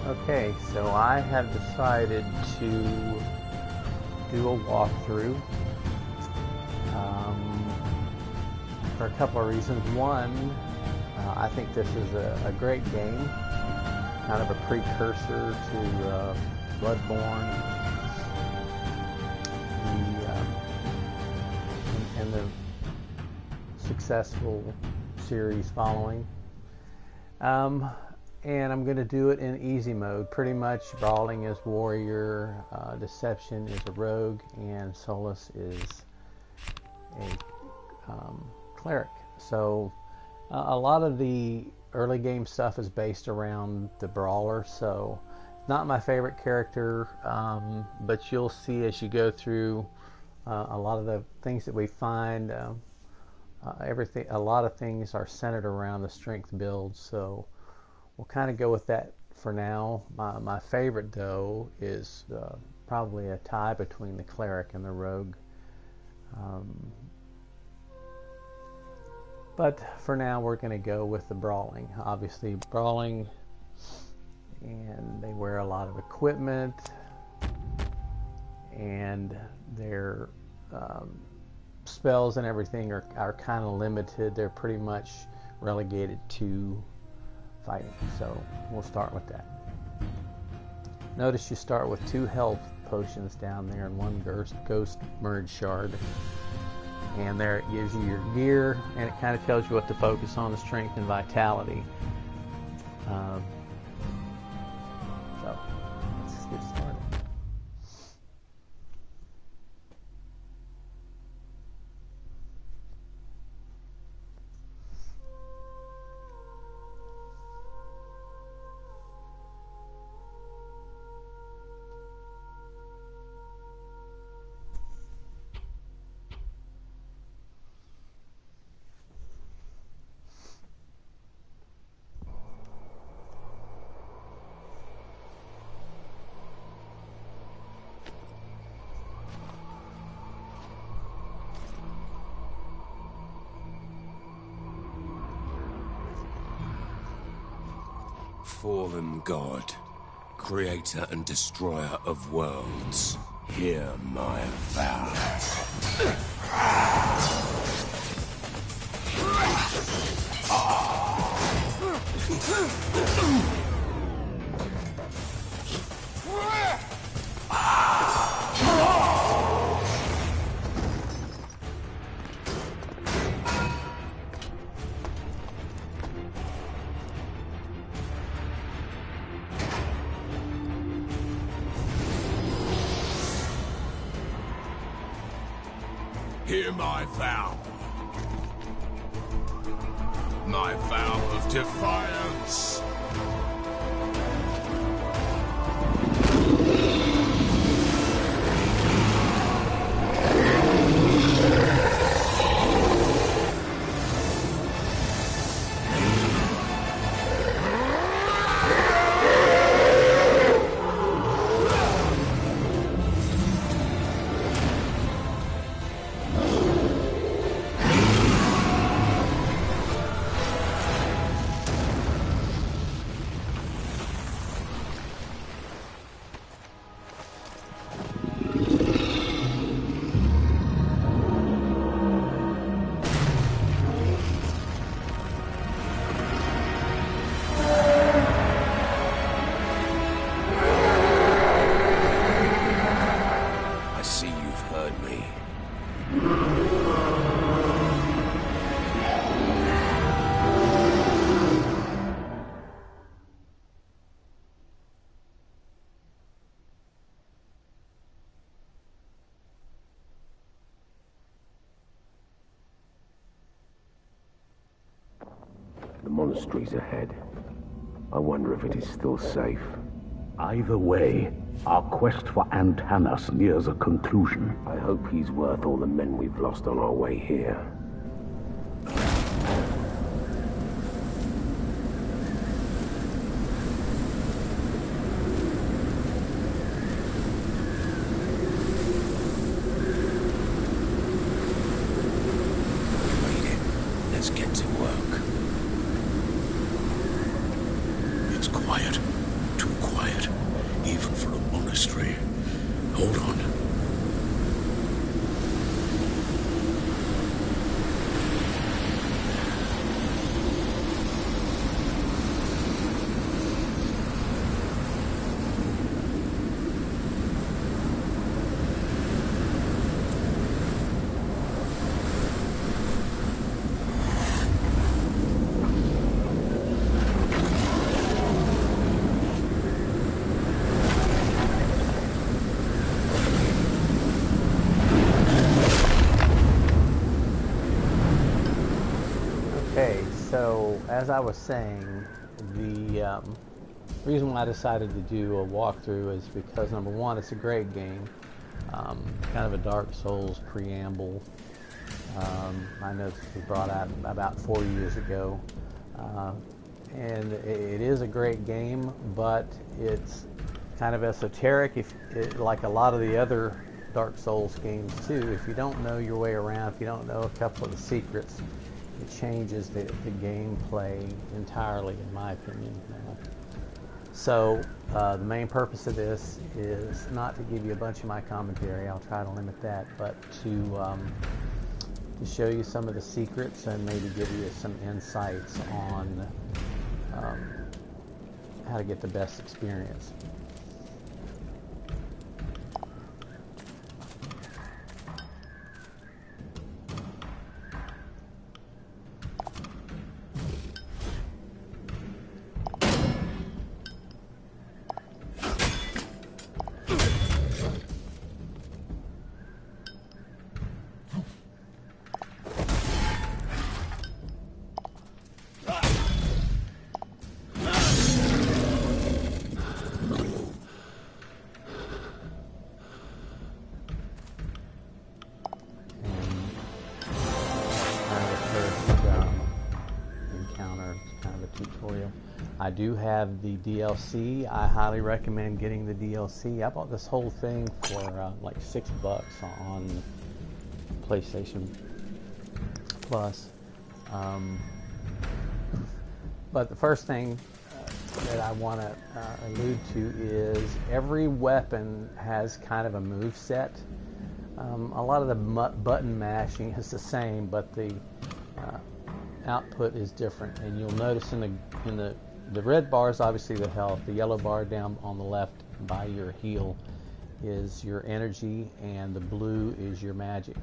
Okay, so I have decided to do a walkthrough for a couple of reasons. One, I think this is a great game, kind of a precursor to Bloodborne, and the successful series following. And I'm going to do it in easy mode. Pretty much Brawling is warrior, Deception is a rogue, and Solus is a cleric. So a lot of the early game stuff is based around the brawler, so not my favorite character, but you'll see as you go through a lot of the things that we find, a lot of things are centered around the strength build, so we'll kind of go with that for now. My favorite, though, is probably a tie between the cleric and the rogue. But for now, we're going to go with the brawling. Obviously, brawling, and they wear a lot of equipment, and their spells and everything are kind of limited. They're pretty much relegated to fighting. So we'll start with that. Notice you start with 2 health potions down there and 1 ghost merge shard. And there it gives you your gear, and it kind of tells you what to focus on, the strength and vitality. So let's get started. Fallen God, creator and destroyer of worlds, hear my vow. Hear my vow. My vow of defiance. The monastery's ahead. I wonder if it is still safe. Either way, our quest for Antanas nears a conclusion. I hope he's worth all the men we've lost on our way here. Let's get to work. It's quiet. Too quiet. monastery. Hold on. Okay, so as I was saying, the reason why I decided to do a walkthrough is because, number one, it's a great game, kind of a Dark Souls preamble. I know this was brought out about 4 years ago, and it is a great game, but it's kind of esoteric, like a lot of the other Dark Souls games too. If you don't know your way around, if you don't know a couple of the secrets, it changes the gameplay entirely, in my opinion. So the main purpose of this is not to give you a bunch of my commentary. I'll try to limit that, but to show you some of the secrets and maybe give you some insights on how to get the best experience. Tutorial. I do have the DLC. I highly recommend getting the DLC. I bought this whole thing for like $6 on PlayStation Plus. But the first thing that I want to allude to is every weapon has kind of a move set. A lot of the button mashing is the same, but the output is different, and you'll notice in the red bar is obviously the health. The yellow bar down on the left by your heel is your energy, and the blue is your magic.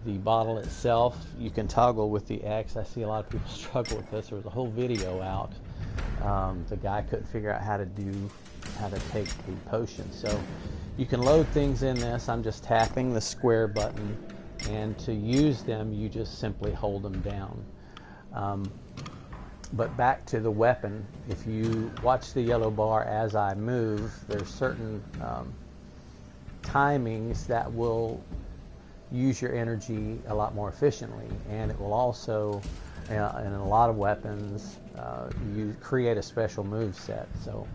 The bottle itself you can toggle with the X. I see a lot of people struggle with this. There was a whole video out. The guy couldn't figure out how to take the potion, so you can load things in this. I'm just tapping the square button, and to use them you just simply hold them down. But back to the weapon, if you watch the yellow bar as I move, there's certain timings that will use your energy a lot more efficiently, and it will also, in a lot of weapons, you create a special move set. So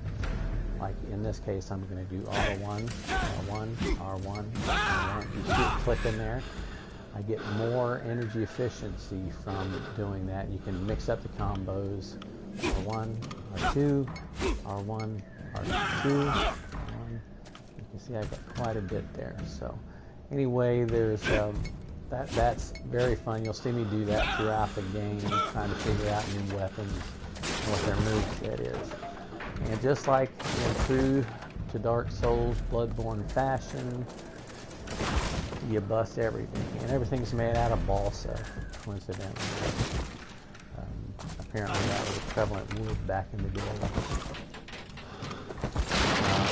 like in this case, I'm going to do R1, R1, R1, R1. You see it click in there. I get more energy efficiency from doing that. You can mix up the combos. R1, R2, R1, R2, R1. You can see I got quite a bit there. So anyway, there's that's very fun. You'll see me do that throughout the game, trying to figure out new weapons and what their moveset is. And just like in true to Dark Souls, Bloodborne fashion, you bust everything, and everything's made out of balsa, coincidentally. Apparently that was a prevalent wood back in the day.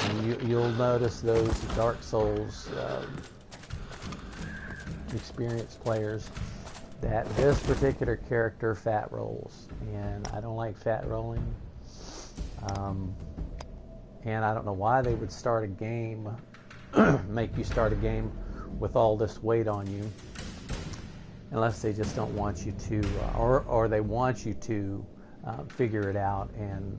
And you'll notice those Dark Souls experienced players that this particular character fat rolls, and I don't like fat rolling. And I don't know why they would start a game, make you start a game with all this weight on you, unless they just don't want you to, or they want you to figure it out and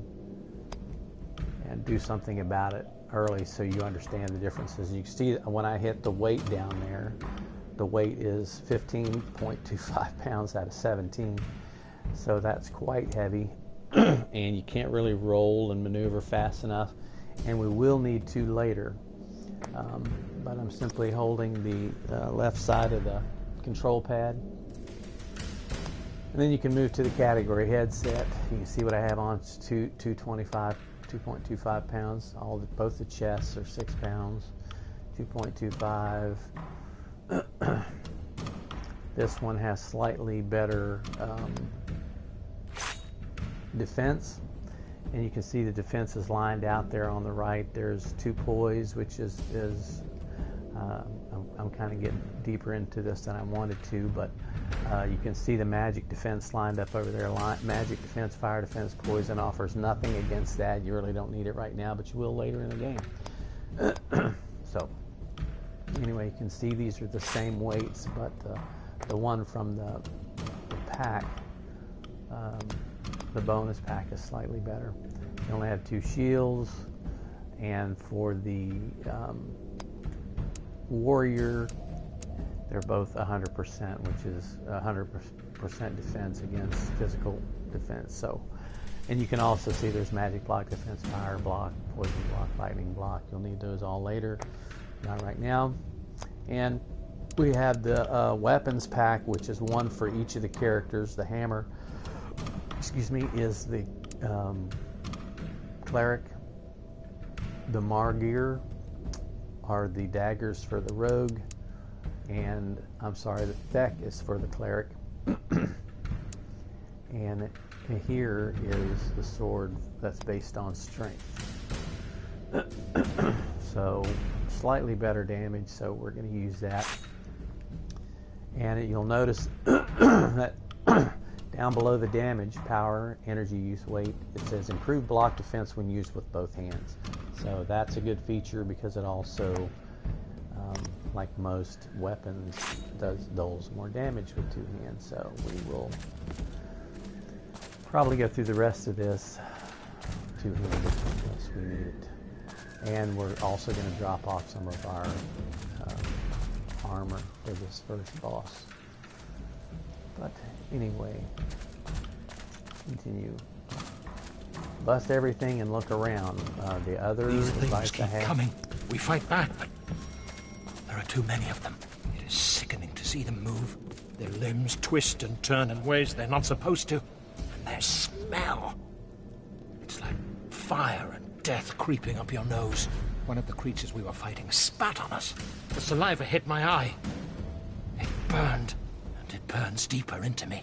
do something about it early, so you understand the differences. You can see when I hit the weight down there, the weight is 15.25 pounds out of 17, so that's quite heavy. And you can't really roll and maneuver fast enough, and we will need to later. but I'm simply holding the left side of the control pad. And then you can move to the category headset. You can see what I have on. It's 2.25 pounds. Both the chests are 6 pounds. 2.25. This one has slightly better defense, and you can see the defense is lined out there on the right. There's 2 poise, which is I'm kind of getting deeper into this than I wanted to, but you can see the magic defense lined up over there. Magic defense, fire defense, poison offers nothing against that. You really don't need it right now, but you will later in the game. So anyway, you can see these are the same weights, but the one from the pack, the bonus pack, is slightly better. You only have 2 shields, and for the warrior, they're both 100%, which is 100% defense against physical defense. So, and you can also see there's magic block, defense, fire block, poison block, lightning block. You'll need those all later, not right now. And we have the weapons pack, which is one for each of the characters. The hammer, is the cleric. The Margear are the daggers for the rogue, and the Thek is for the cleric. And here is the sword that's based on strength. So slightly better damage, so we're going to use that. And you'll notice that down below the damage, power, energy use, weight, it says improved block defense when used with both hands. So that's a good feature because it also, like most weapons, does more damage with 2 hands. So we will probably go through the rest of this 2-handed unless we need it. And we're also going to drop off some of our armor for this first boss. But anyway, continue. Bust everything and look around. The other These things device keep coming. We fight back, but there are too many of them. It is sickening to see them move. Their limbs twist and turn in ways they're not supposed to. And their smell. It's like fire and death creeping up your nose. One of the creatures we were fighting spat on us. The saliva hit my eye. It burned, and it burns deeper into me.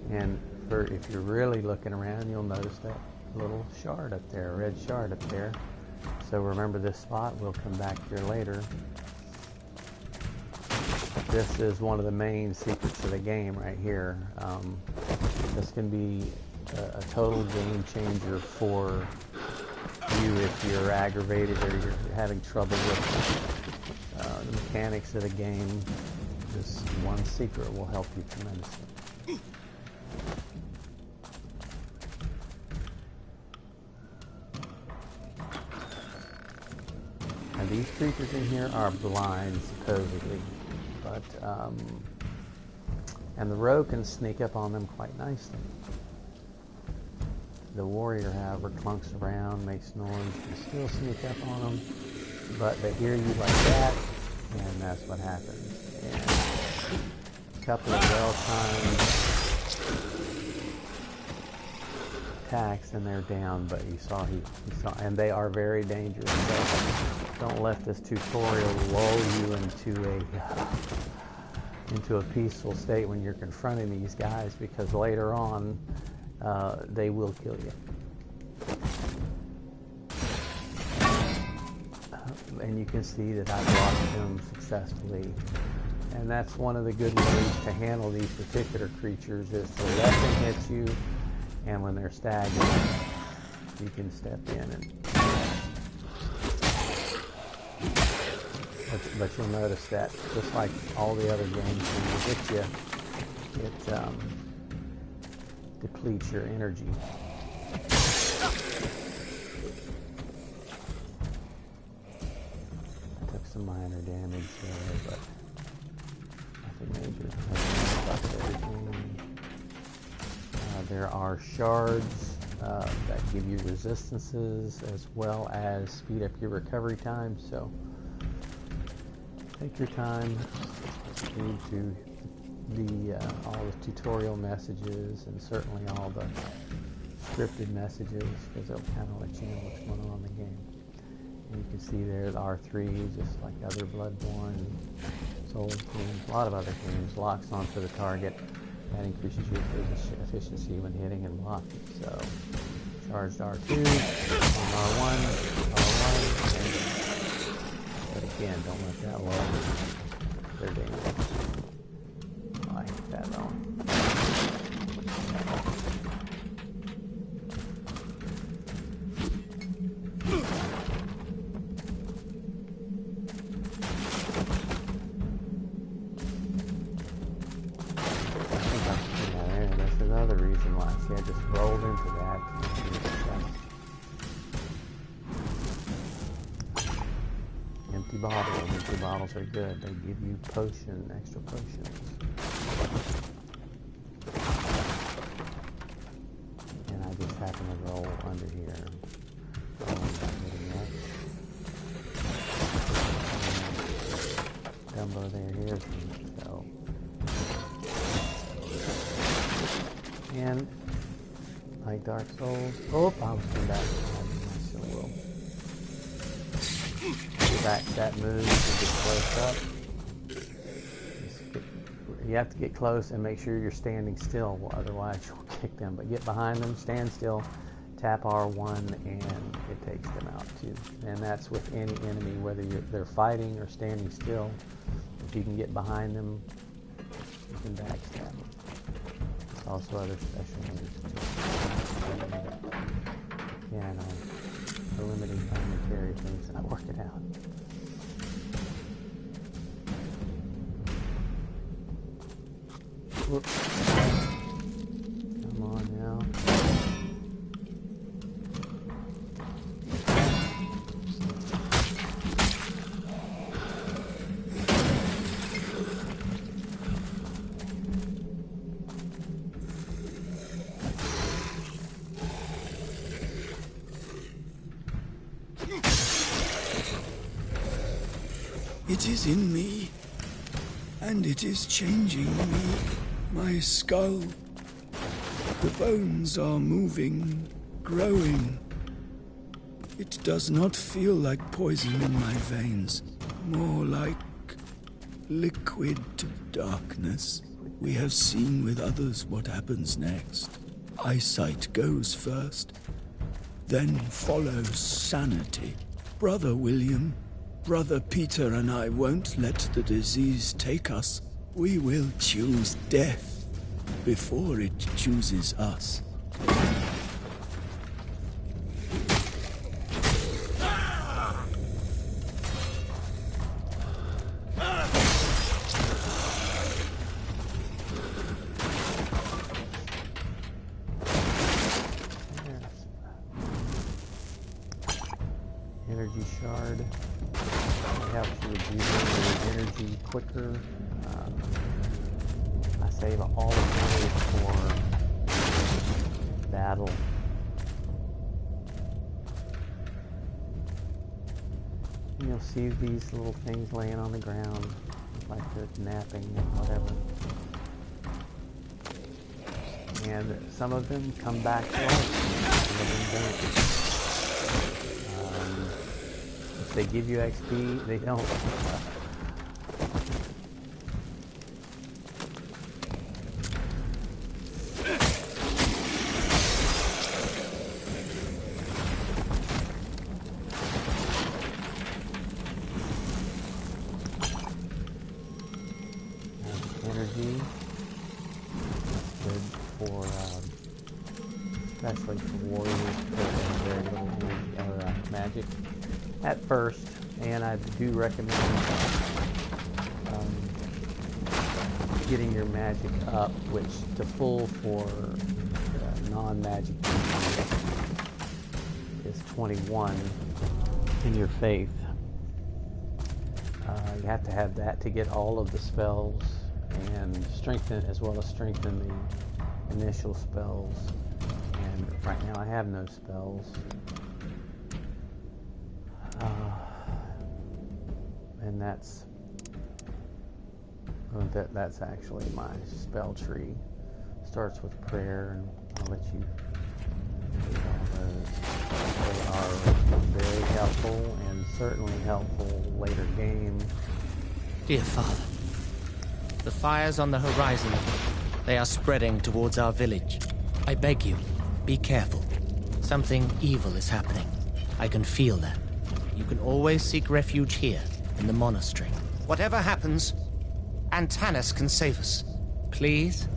And if you're really looking around, you'll notice that little shard up there, red shard up there. So remember this spot. We'll come back here later. This is one of the main secrets of the game right here. This can be a total game changer for you if you're aggravated or you're having trouble with the mechanics of the game. This one secret will help you tremendously. And these creatures in here are blind, supposedly, but and the rogue can sneak up on them quite nicely. The warrior, however, clunks around, makes noise, can still sneak up on them, but they hear you like that, and that's what happens. And a couple of well-timed attacks, and they're down. But he saw, and they are very dangerous. So don't let this tutorial lull you into a peaceful state when you're confronting these guys, because later on, they will kill you. And you can see that I blocked him successfully. And that's one of the good ways to handle these particular creatures, is to let them hit you, and when they're staggered, you can step in and... But you'll notice that, just like all the other games, when they hit you, it depletes your energy. I took some minor damage there, but nothing major. There are shards that give you resistances as well as speed up your recovery time. So take your time, read through all the tutorial messages and certainly all the scripted messages, because they'll kind of let you know what's going on in the game. And you can see there the R3, just like other Bloodborne, Souls games, a lot of other games, locks onto the target. That increases your efficiency when hitting and blocking. So charged R2, and R1, R1, but again, don't let that lower their damage. Oh, I hate that though. That's another reason why I just rolled into that. Empty bottles. Empty bottles are good. They give you extra potions. And I just happen to roll under here. Dumbo there hears me, so. And like Dark Souls. Oh, I was coming back. I still will. Back that move to get close up. You have to get close and make sure you're standing still, otherwise you'll kick them. But get behind them, stand still, tap R1, and it takes them out too. And that's with any enemy, whether they're fighting or standing still. If you can get behind them, you can backstab them. There's also other special moves too. Yeah, the limiting time to carry things, and I work it out. Whoops. Come on now. It is in me, and it is changing me. My skull. The bones are moving, growing. It does not feel like poison in my veins, more like liquid darkness. We have seen with others what happens next. Eyesight goes first, then follows sanity. Brother William, Brother Peter and I won't let the disease take us. We will choose death before it chooses us. Energy shard. It helps you rejuvenate your energy quicker. I save all of those for battle. And you'll see these little things laying on the ground, like they're napping or whatever. And some of them come back to life, some of them don't. If they give you XP, they don't. Energy. That's good for, especially for warriors who have very little energy or magic at first, and I do recommend getting your magic up, which to full for non-magic is 21 in your faith. You have to have that to get all of the spells and strengthen, as well as strengthen the initial spells and And right now I have no spells. And that's that's actually my spell tree. Starts with prayer, and I'll let you read all those. They are very helpful and certainly helpful later game. Dear Father, the fires on the horizon, they are spreading towards our village. I beg you, be careful. Something evil is happening. I can feel that. You can always seek refuge here, in the monastery. Whatever happens, Antanas can save us. Please,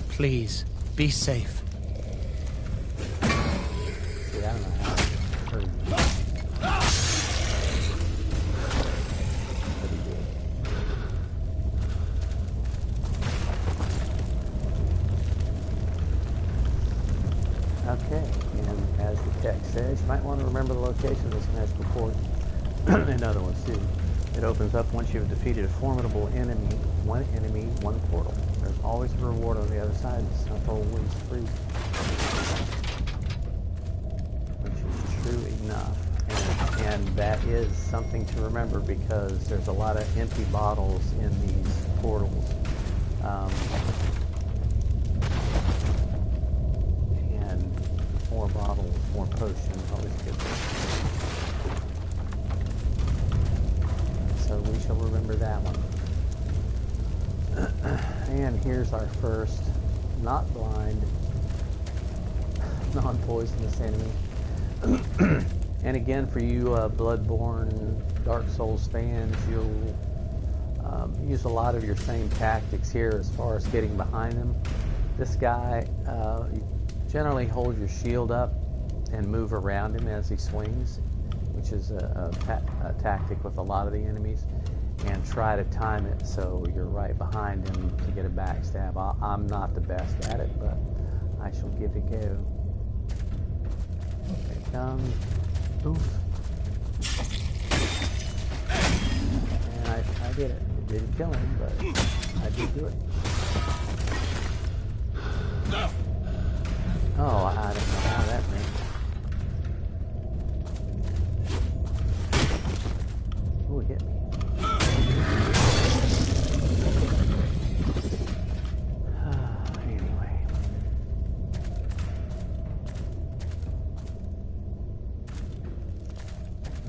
please, be safe. See, I don't know how I heard you. Okay, and as the text says, you might want to remember the location of this magical port and other ones too. It opens up once you have defeated a formidable enemy, one portal. There's always a reward on the other side. It's not always free, which is true enough. And that is something to remember because there's a lot of empty bottles in these portals. And more bottles, more potions, always good. So we shall remember that one. And here's our first not blind, non-poisonous enemy. And again, for you Bloodborne, Dark Souls fans, you'll use a lot of your same tactics here as far as getting behind him. This guy, you generally hold your shield up and move around him as he swings, which is a tactic with a lot of the enemies, and try to time it so you're right behind him to get a backstab. I'm not the best at it, but I shall give it a go. Here it comes. Oof. And I did it. It didn't kill him, but I did do it. Oh, I don't know how that went. Ooh, it hit me. Anyway.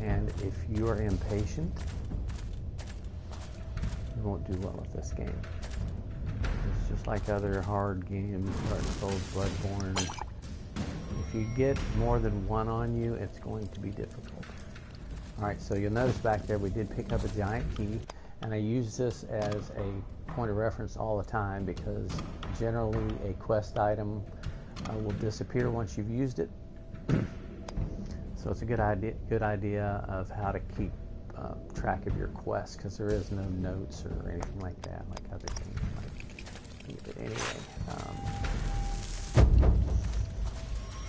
And if you are impatient, you won't do well with this game. It's just like other hard games, Dark Souls, Bloodborne. If you get more than one on you, it's going to be difficult. Alright, so you'll notice back there we did pick up a giant key, and I use this as a point of reference all the time because generally a quest item will disappear once you've used it. So it's a good idea of how to keep track of your quests because there is no notes or anything like that, like other games might. But anyway,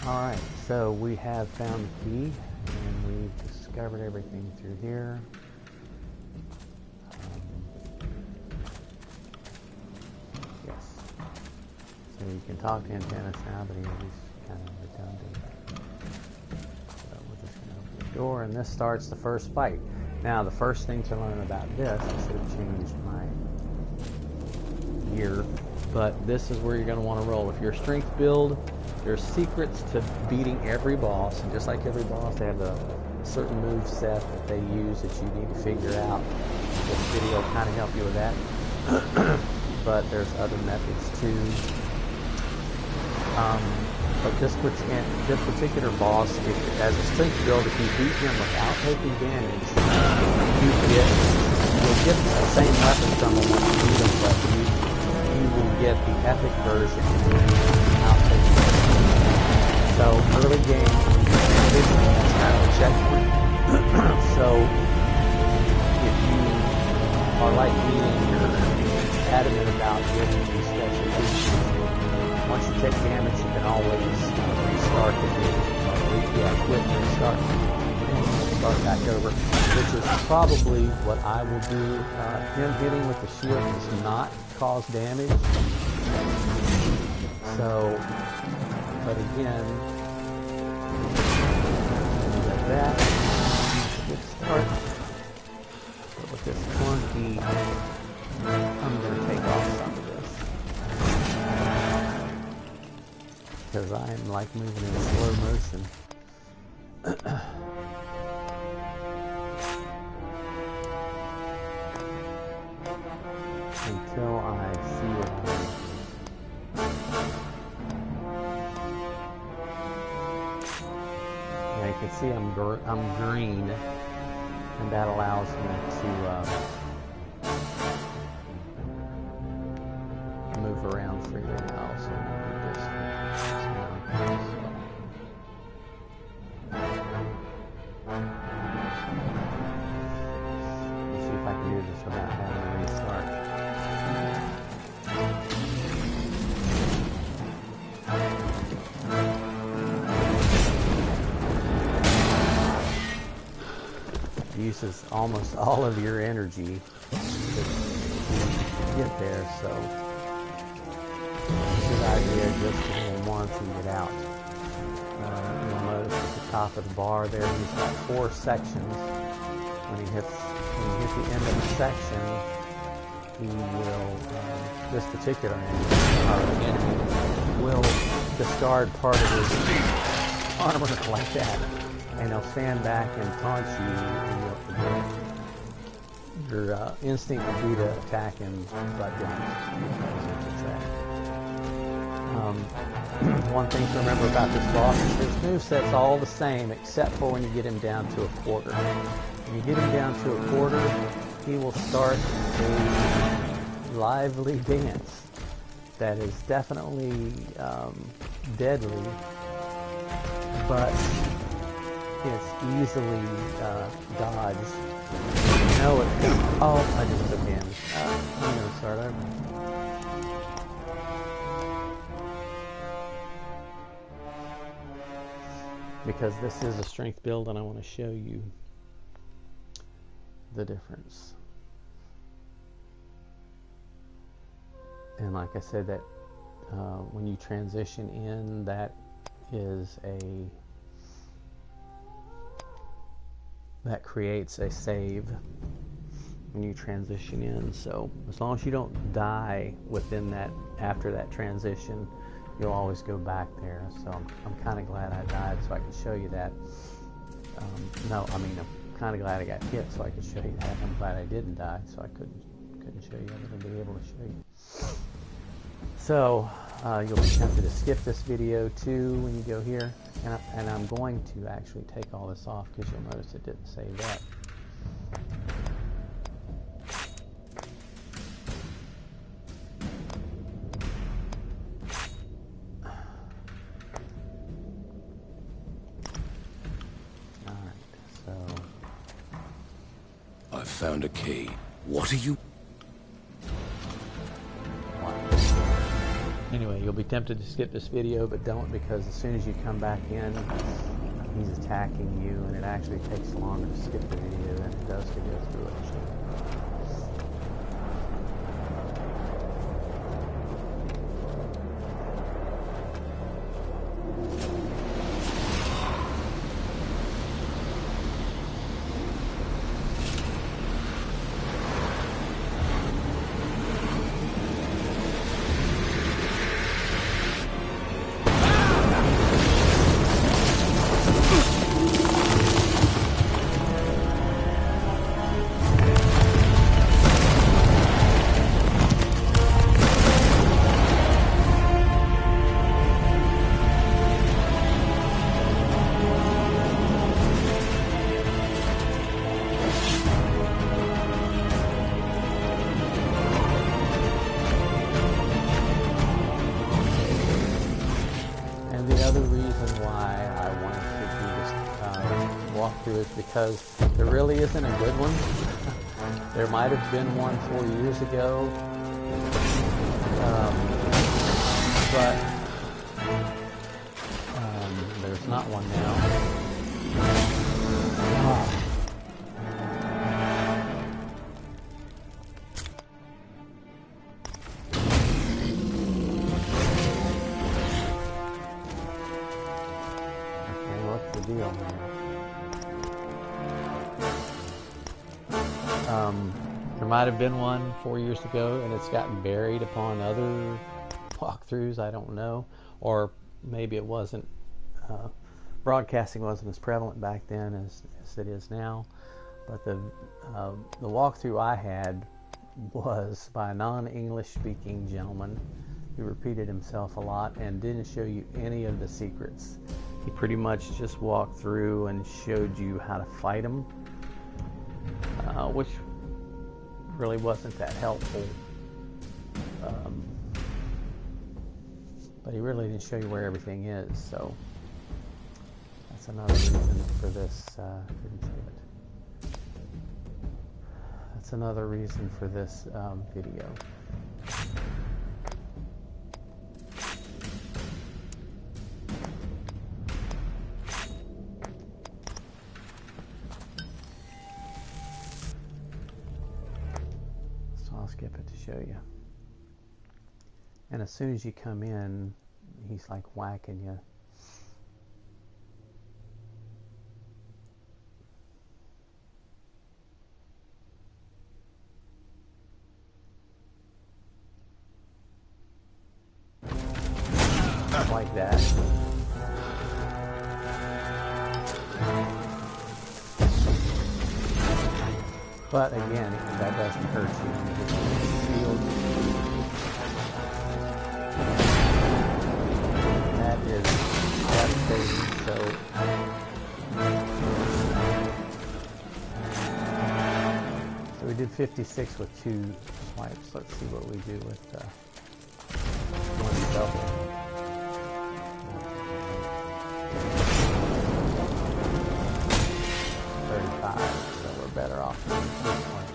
alright, so we have found the key and we've discovered everything through here. Yes. So you can talk to Antanas now, but he's kind of redundant. So we're just going to open the door, and this starts the first fight. Now, the first thing to learn about this, I should have changed my gear, but this is where you're going to want to roll. If you're a strength build, there's secrets to beating every boss, and just like every boss, they have a certain move set that they use that you need to figure out. This video will kind of help you with that. But there's other methods too. But this particular boss, as a strength build, if you beat him without taking damage, you'll get the same weapon from him when you beat him, but you will get the epic version without taking damage. So early game, that's kind of a checkpoint. So if you are like me and you're adamant about getting these special features, once you take damage, you can always restart the game, or quit and restart, and start back over, which is probably what I will do. Him hitting with the shield does not cause damage, so, But again, like that, a good start. But with this clunky, I'm going to take off some of this. Because I'm like moving in slow motion. Until I see it. Yeah, you can see I'm green, and that allows me to move around freely now. So let's see if I can do this without having to restart. Uses almost all of your energy to get there, so it's a good idea just to hit him once and get out. You'll notice at the top of the bar there, he's got 4 sections. When you hit the end of the section, he will, this particular enemy will discard part of his armor like that. And he'll stand back and taunt you, and your instinct would be to attack him, but don't. One thing to remember about this boss is his moveset's all the same, except for when you get him down to a quarter. When you get him down to a quarter, he will start a lively dance that is definitely deadly, but it's easily dodged. No, it's not. Oh, I just took damage. I'm going to start over. Because this is a strength build and I want to show you the difference. And like I said, that when you transition in, that creates a save when you transition in. So as long as you don't die within that, after that transition, you'll always go back there. So I'm kind of glad I died so I could show you that. I'm kind of glad I got hit so I could show you that. I'm glad I didn't die so I couldn't show you. I wouldn't be able to show you. So you'll be tempted to skip this video too when you go here. And I'm going to actually take all this off because you'll notice it didn't save that. Alright, so... I found a key. What are you... Anyway, you'll be tempted to skip this video, but don't, because as soon as you come back in, he's attacking you, and it actually takes longer to skip the video than it does to go through it. Is because there really isn't a good one. There might have been one 4 years ago, but there's not one now. wheel now. There might have been one 4 years ago, and it's gotten buried upon other walkthroughs. I don't know, or maybe it wasn't. Broadcasting wasn't as prevalent back then as it is now. But the walkthrough I had was by a non-English speaking gentleman who repeated himself a lot and didn't show you any of the secrets. He pretty much just walked through and showed you how to fight them, which really wasn't that helpful. But he really didn't show you where everything is, so that's another reason for this. Didn't save it. That's another reason for this video. So I'll skip it to show you. And as soon as you come in, he's like whacking you. Like that. But again, that doesn't hurt you. It's shield. That is devastating. So we did 56 with 2 swipes. Let's see what we do with one double. 35, so we're better off with this one.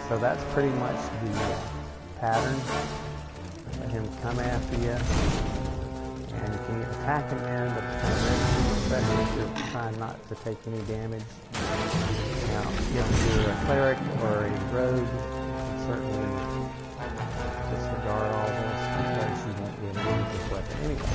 So that's pretty much the pattern. Let him come after you, and you can attack him in, but it's kind of risky, especially if you're trying not to take any damage. Now, if you're a cleric or a rogue, you can certainly disregard all this because you won't be able to use this weapon anyway.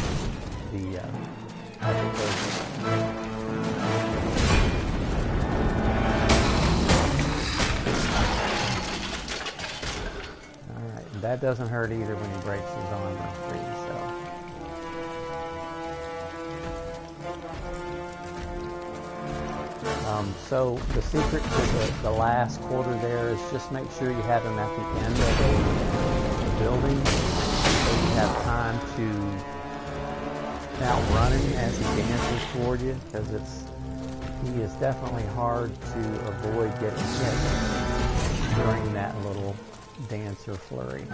Alright, that doesn't hurt either when he breaks his armor free, so the secret to the last quarter there is just make sure you have him at the end of a building so you have time to outrun him as he dances toward you, because he is definitely hard to avoid getting hit during that little dancer flurry.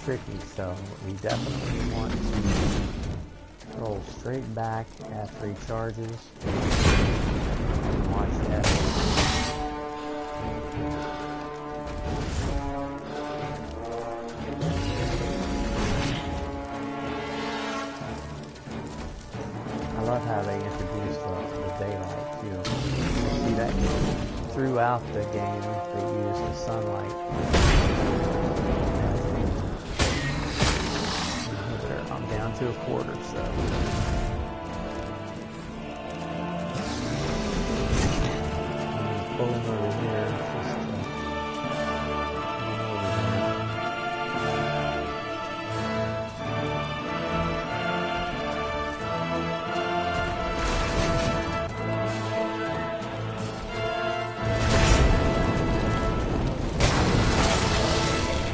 Tricky, so we definitely want to roll straight back after he charges. Watch that. I love how they introduce the daylight too. You see that throughout the game they use the sunlight. Down to a quarter, so pull him over here.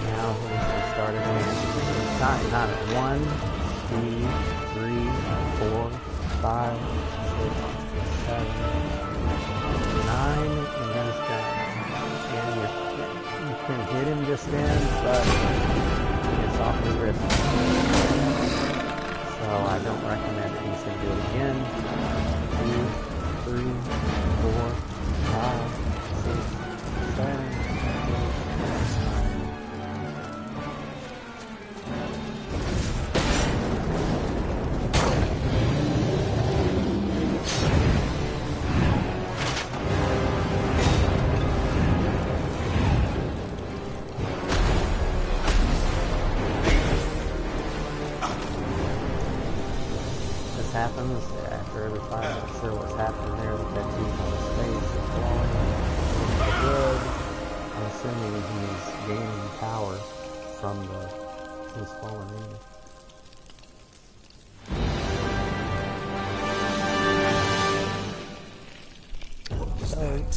Now we're going to start again. Not at 1, 2, 3, 4, 5, 6, 7, 9, and then it's done. Again, you can hit him just then, but it's awfully risky. So I don't recommend it. He's sure what's happening there. The tattoos on his face are glowing. Good. I'm assuming he's gaining power from his fallen enemy. What was that?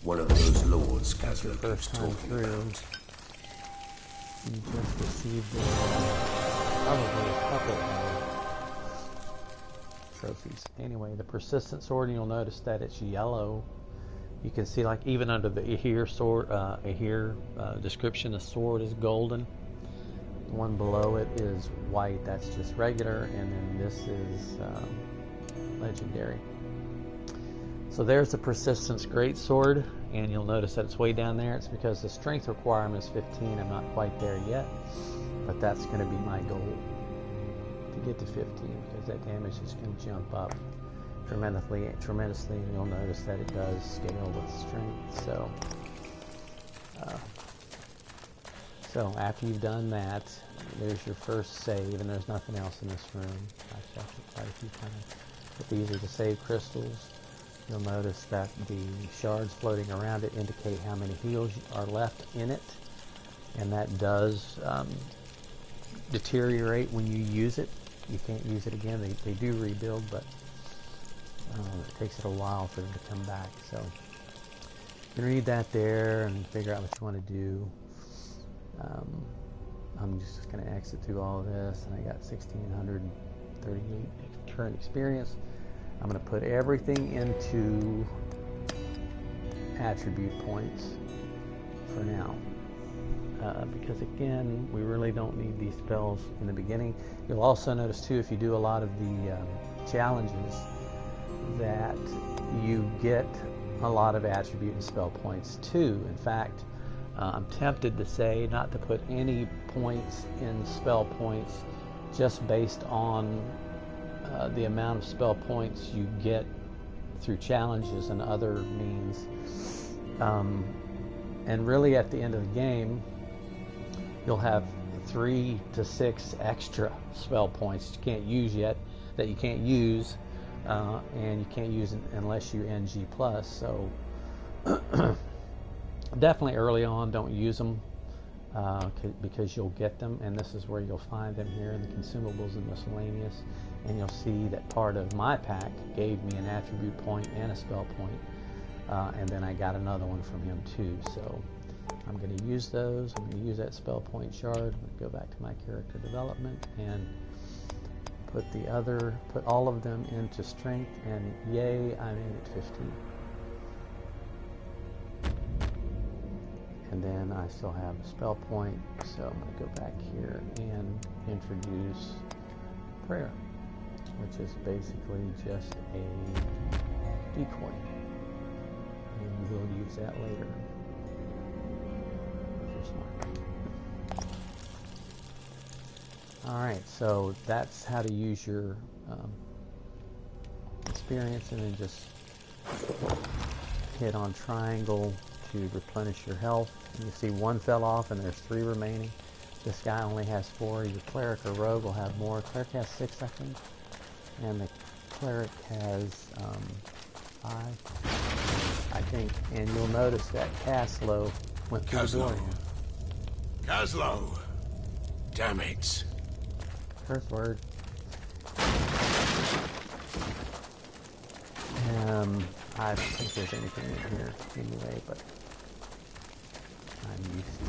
One of those lords Kazlo keeps First time talking through, about. you just received probably a couple of trophies. Anyway, the persistent sword, you'll notice that it's yellow. You can see, like, even under the Ahir sword, description, the sword is golden. The one below it is white. That's just regular, and then this is legendary. So there's the Persistence Greatsword, and you'll notice that it's way down there. It's because the strength requirement is 15. I'm not quite there yet, but that's going to be my goal, to get to 15, because that damage is going to jump up tremendously, and you'll notice that it does scale with strength. So after you've done that, there's your first save, and there's nothing else in this room. I've checked it quite a few times. But these are the save crystals. You'll notice that the shards floating around it indicate how many heals are left in it, and that does deteriorate when you use it. You can't use it again. They do rebuild, but it takes it a while for them to come back. So you can read that there and figure out what you want to do. I'm just going to exit through all of this, and I got 1,638 current experience. I'm going to put everything into attribute points for now. Because again, we really don't need these spells in the beginning. You'll also notice too, if you do a lot of the challenges, that you get a lot of attribute and spell points too. In fact, I'm tempted to say not to put any points in spell points, just based on the amount of spell points you get through challenges and other means. And really at the end of the game, you'll have 3 to 6 extra spell points you can't use yet, that you can't use, and you can't use it unless you NG+. So definitely early on, don't use them, because you'll get them, and this is where you'll find them here in the consumables and miscellaneous. And you'll see that part of my pack gave me an attribute point and a spell point, and then I got another one from him too. So I'm going to use those. I'm going to use that spell point shard. I'm going to go back to my character development and put all of them into strength, and yay, I'm in at 15. And then I still have a spell point, so I'm going to go back here and introduce prayer, which is basically just a decoy, and we'll use that later if you're smart. Alright, so that's how to use your experience, and then just hit on triangle to replenish your health. And you see one fell off and there's 3 remaining. This guy only has 4. Your cleric or rogue will have more. Cleric has 6, I think. And the cleric has 5, I think. And you'll notice that Kazlo went through the door here. Kazlo! Damn it. Curse word. I don't think there's anything in here anyway, but I'm used to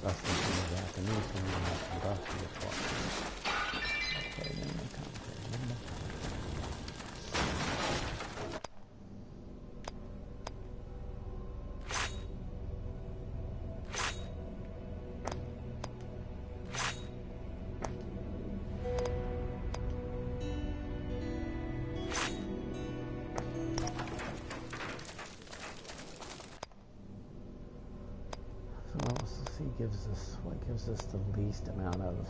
busting things out. The new thing is busting this one. Okay, minimum commentary, minimum what gives us the least amount of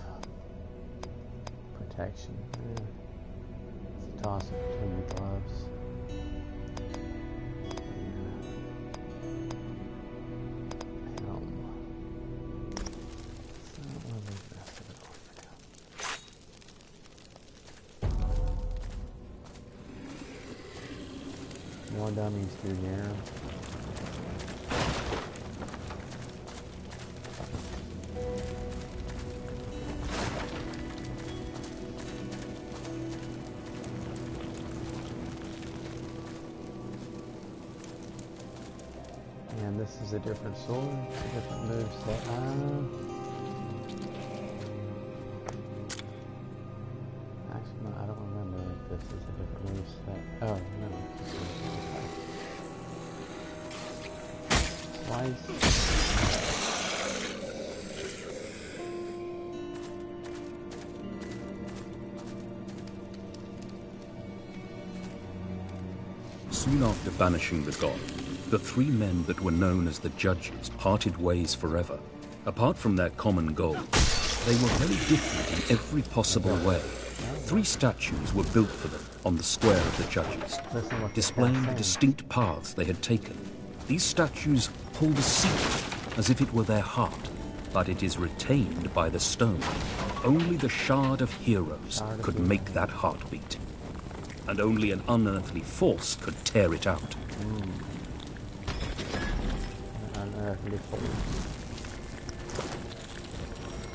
protection? It's a toss it between the gloves. Helm. So we'll leave the rest of it over now. More dummies through here. And this is a different sword, a different moveset. Actually, no, I don't remember if this is a different moveset. Oh, no. Slice. Soon after banishing the god, the three men that were known as the Judges parted ways forever. Apart from their common goal, they were very different in every possible way. 3 statues were built for them on the square of the Judges, displaying the distinct paths they had taken. These statues hold a secret, as if it were their heart, but it is retained by the stone. Only the Shard of Heroes could make that heart beat, and only an unearthly force could tear it out. Unearthly force.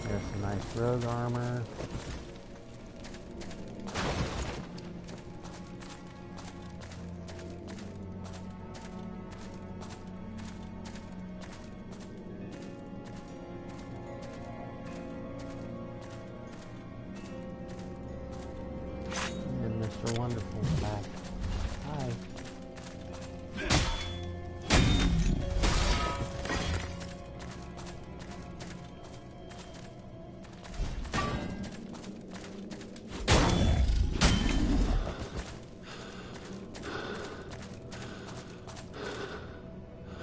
There's some nice rogue armor. And Mr. Wonderful's back. Hi.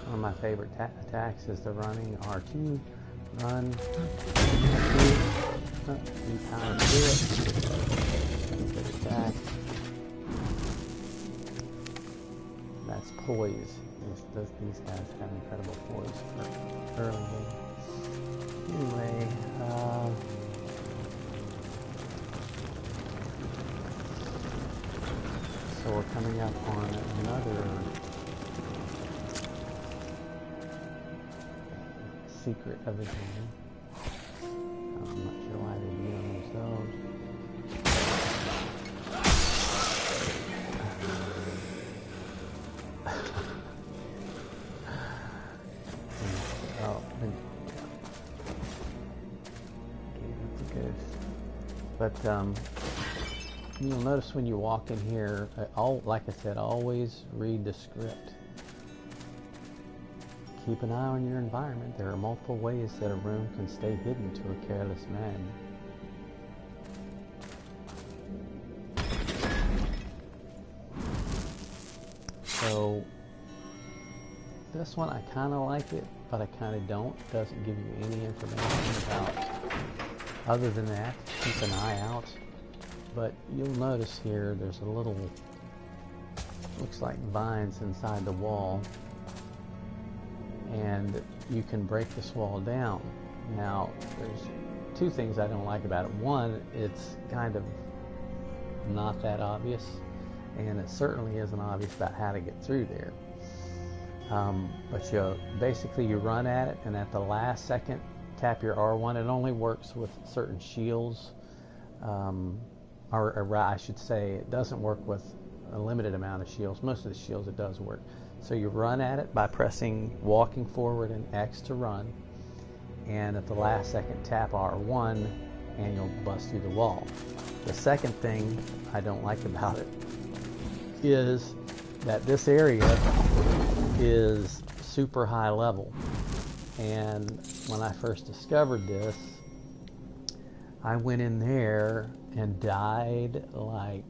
One of my favorite attacks is the running R2. Run. You power to it. Good attack. That's poise. These guys have incredible poise for early game. Anyway, so we're coming up on another secret of the game. I'm not sure why they do themselves. Oh, it's a ghost. But you'll notice when you walk in here, like I said, always read the script. Keep an eye on your environment. There are multiple ways that a room can stay hidden to a careless man. So, this one I kind of like it, but I kind of don't. It doesn't give you any information about, other than that, keep an eye out. But you'll notice here, there's a little, looks like vines inside the wall. And you can break this wall down. Now, there's 2 things I don't like about it. One, it's kind of not that obvious, and it certainly isn't obvious about how to get through there. But basically you run at it, and at the last second, tap your R1. It only works with certain shields, or I should say, it doesn't work with a limited amount of shields. Most of the shields it does work. So you run at it by pressing walking forward and X to run, and at the last second tap R1 and you'll bust through the wall. The second thing I don't like about it is that this area is super high level, and when I first discovered this, I went in there and died like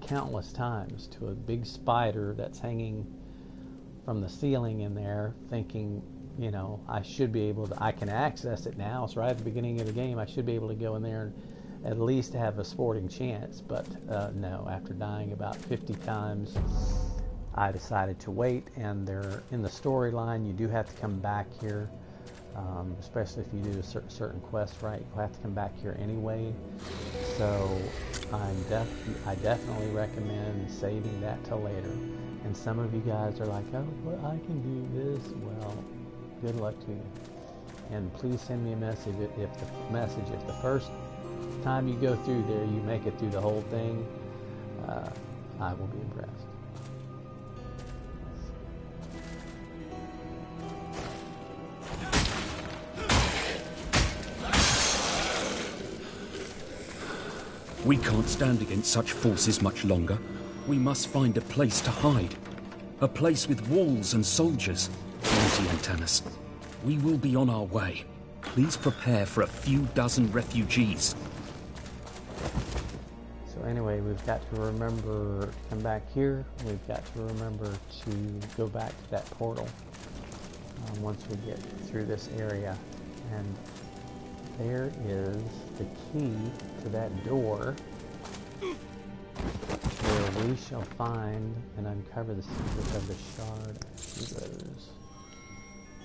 countless times to a big spider that's hanging from the ceiling in there, thinking, you know, I should be able to, I can access it now. It's right at the beginning of the game. I should be able to go in there and at least have a sporting chance. But no, after dying about 50 times, I decided to wait. And they're in the storyline, you do have to come back here especially if you do a certain quest right. You'll have to come back here anyway. So I definitely recommend saving that till later. And some of you guys are like, oh, well, I can do this. Well, good luck to you. And please send me a message if the first time you go through there you make it through the whole thing, I will be impressed. We can't stand against such forces much longer. We must find a place to hide. A place with walls and soldiers. Lady Antanas, we will be on our way. Please prepare for a few dozen refugees. So anyway, we've got to remember to come back here. We've got to remember to go back to that portal once we get through this area. And there is the key to that door where we shall find and uncover the secret of the Shard of Heroes.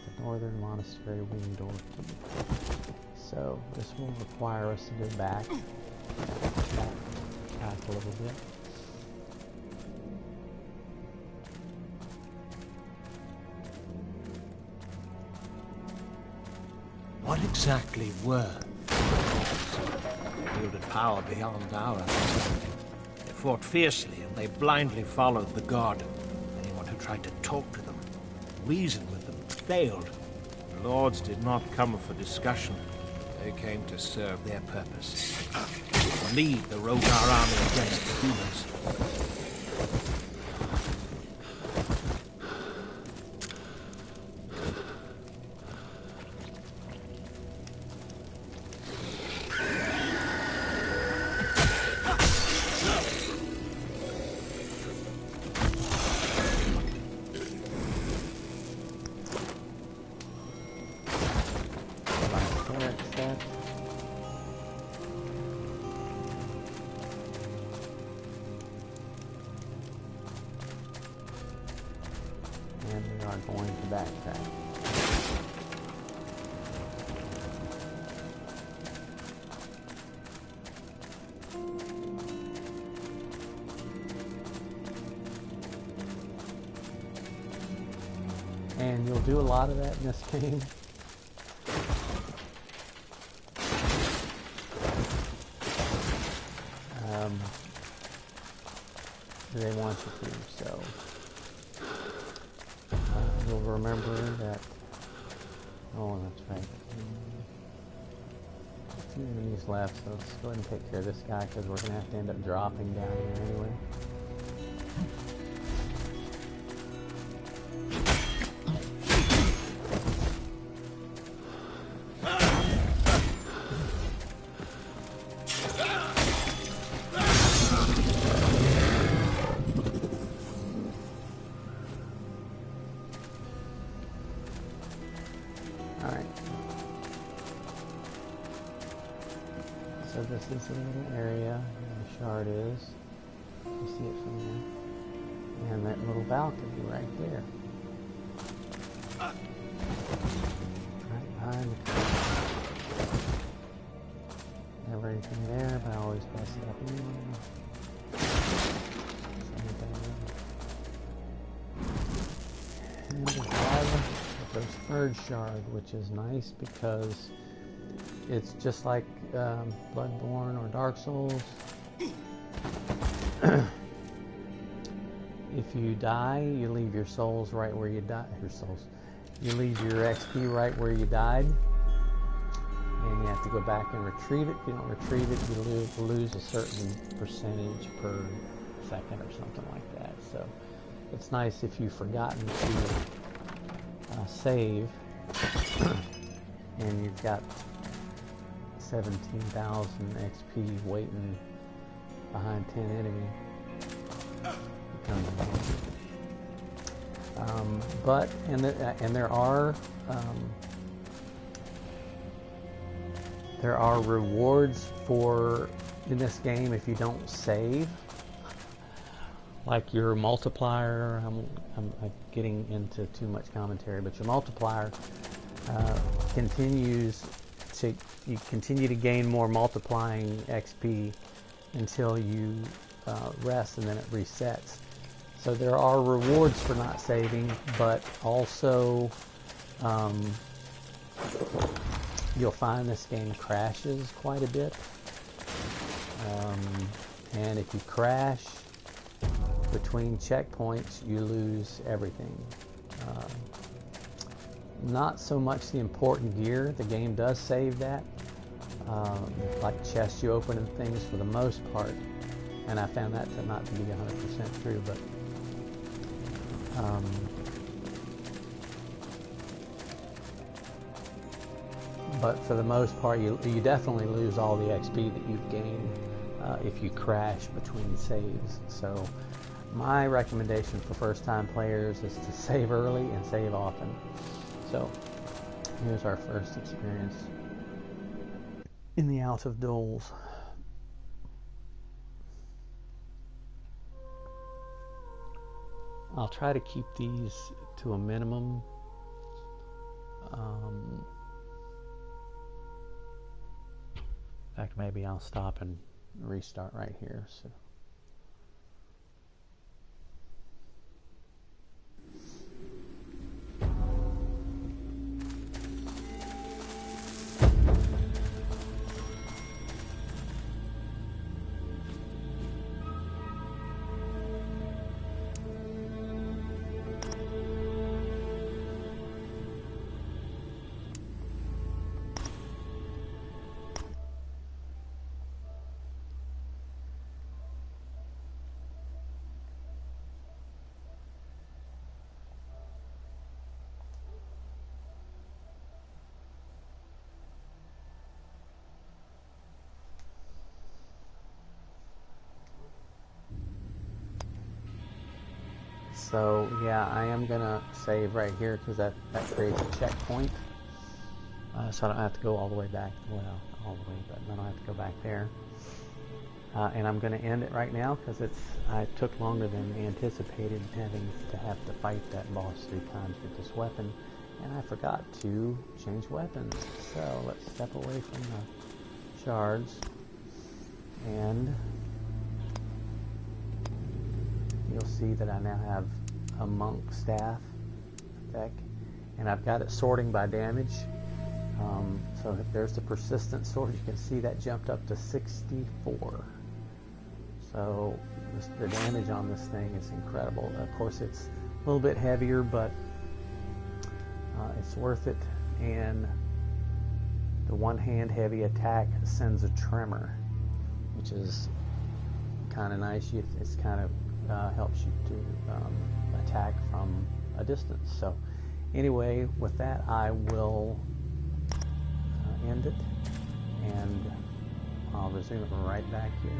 The Northern Monastery Wing Door Key. So this will require us to go back a little bit. What exactly were they wielded power beyond our understanding? They fought fiercely and they blindly followed the god. Anyone who tried to talk to them, reason with them, failed. The lords did not come for discussion. They came to serve their purpose. To lead the Rogar army against the humans. And we are going to backtrack. And you'll do a lot of that in this game. They want you to, so you'll remember that. Oh, that's right. A few enemies left, so let's go ahead and take care of this guy because we're going to have to end up dropping down here anyway. So this is a little area where the shard is. You see it from there. And that little balcony right there. Right behind the curtain. Never anything there, but I always pass it up anyway. And we have the third shard, which is nice because it's just like Bloodborne or Dark Souls. If you die, you leave your souls right where you died. You leave your XP right where you died, and you have to go back and retrieve it. If you don't retrieve it, you lose a certain percentage per second or something like that. So it's nice if you've forgotten to save, and you've got 17,000 XP waiting behind 10 enemy. But there are rewards for in this game if you don't save, like your multiplier. I'm getting into too much commentary, but your multiplier continues to, you continue to gain more multiplying XP until you rest, and then it resets. So there are rewards for not saving, but also you'll find this game crashes quite a bit. And if you crash between checkpoints, you lose everything. Not so much the important gear. The game does save that. Like chests you open and things for the most part. And I found that to not to be 100% true, but for the most part, you definitely lose all the XP that you've gained if you crash between saves. So my recommendation for first-time players is to save early and save often. So here's our first experience in the Out of Duels. I'll try to keep these to a minimum. In fact, maybe I'll stop and restart right here. So. So yeah, I am gonna save right here because that creates a checkpoint. So I don't have to go all the way back. Well, all the way, but then I have to go back there. And I'm gonna end it right now because it took longer than anticipated, having to fight that boss 3 times with this weapon, and I forgot to change weapons. So let's step away from the shards, and you'll see that I now have a monk staff deck, and I've got it sorting by damage. So if there's the persistent sword, you can see that jumped up to 64. So the damage on this thing is incredible. Of course, it's a little bit heavier, but it's worth it. And the one-hand heavy attack sends a tremor, which is kind of nice. It's kind of helps you to attack from a distance. So anyway, with that, I will end it, and I'll resume it right back here.